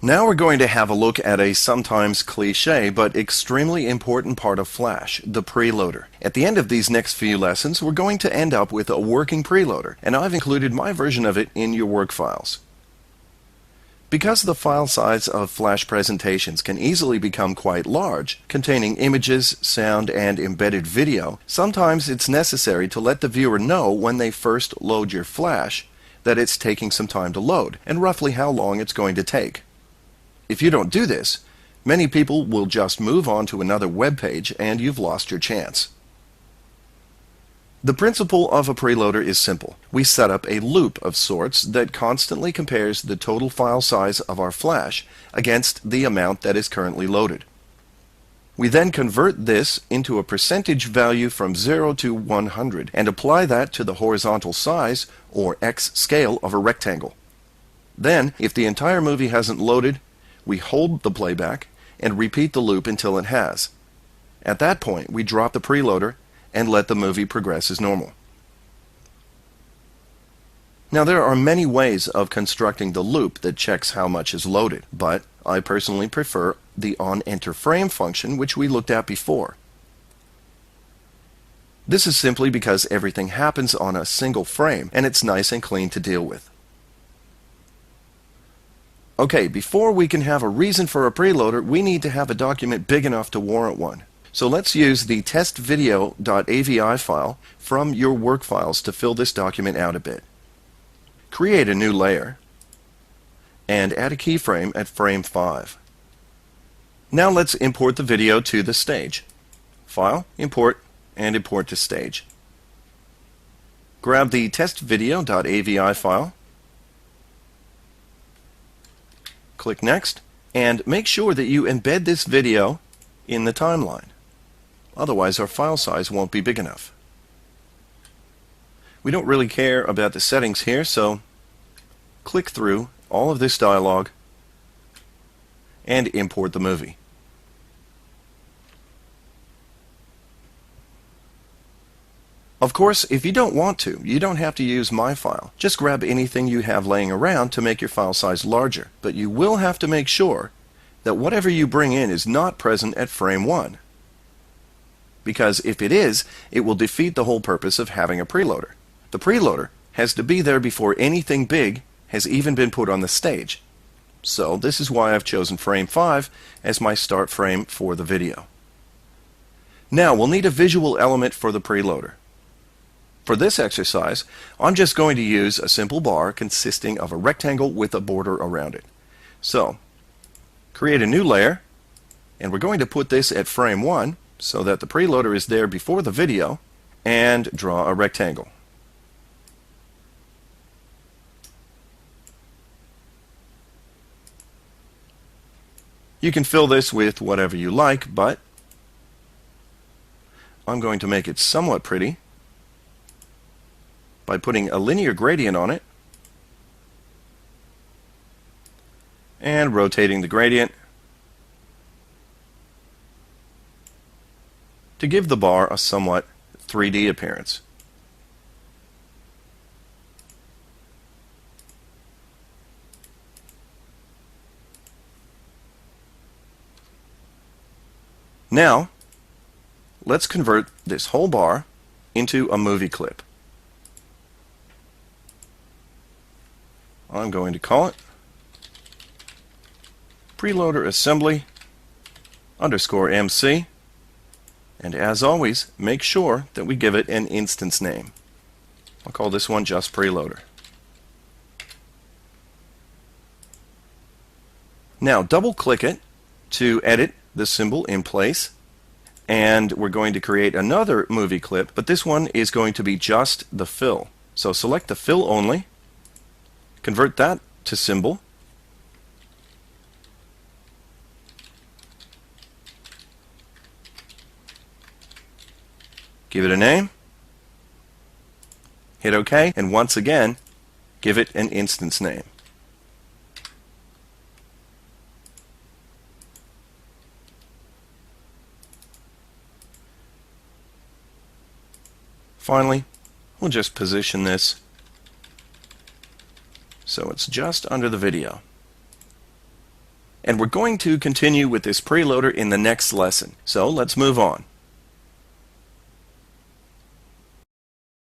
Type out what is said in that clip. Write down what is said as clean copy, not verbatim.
Now we're going to have a look at a sometimes cliche but extremely important part of Flash, the preloader. At the end of these next few lessons, we're going to end up with a working preloader, and I've included my version of it in your work files. Because the file size of Flash presentations can easily become quite large, containing images, sound, and embedded video, sometimes it's necessary to let the viewer know when they first load your Flash that it's taking some time to load, and roughly how long it's going to take. If you don't do this, many people will just move on to another web page and you've lost your chance. The principle of a preloader is simple. We set up a loop of sorts that constantly compares the total file size of our Flash against the amount that is currently loaded. We then convert this into a percentage value from 0 to 100 and apply that to the horizontal size, or X scale, of a rectangle. Then, if the entire movie hasn't loaded, we hold the playback and repeat the loop until it has. At that point, we drop the preloader and let the movie progress as normal. Now, there are many ways of constructing the loop that checks how much is loaded, but I personally prefer the onEnterFrame function, which we looked at before. This is simply because everything happens on a single frame and it's nice and clean to deal with. Okay, before we can have a reason for a preloader, we need to have a document big enough to warrant one. So let's use the testvideo.avi file from your work files to fill this document out a bit. Create a new layer and add a keyframe at frame 5. Now let's import the video to the stage. File, Import, and Import to Stage. Grab the testvideo.avi file, click Next, and make sure that you embed this video in the timeline. Otherwise, our file size won't be big enough. We don't really care about the settings here, so click through all of this dialog and import the movie. Of course, if you don't want to, you don't have to use my file. Just grab anything you have laying around to make your file size larger. But you will have to make sure that whatever you bring in is not present at frame 1. Because if it is, it will defeat the whole purpose of having a preloader. The preloader has to be there before anything big has even been put on the stage. So this is why I've chosen frame 5 as my start frame for the video. Now we'll need a visual element for the preloader. For this exercise, I'm just going to use a simple bar consisting of a rectangle with a border around it. So, create a new layer, and we're going to put this at frame 1 so that the preloader is there before the video, and draw a rectangle. You can fill this with whatever you like, but I'm going to make it somewhat pretty by putting a linear gradient on it and rotating the gradient to give the bar a somewhat 3D appearance. Now, let's convert this whole bar into a movie clip. I'm going to call it Preloader Assembly _MC, and as always, make sure that we give it an instance name. I'll call this one just Preloader. Now double click it to edit the symbol in place, and we're going to create another movie clip, but this one is going to be just the fill. So select the fill only, convert that to symbol, give it a name, hit OK, and once again give it an instance name. Finally, we'll just position this so it's just under the video. And we're going to continue with this preloader in the next lesson. So let's move on.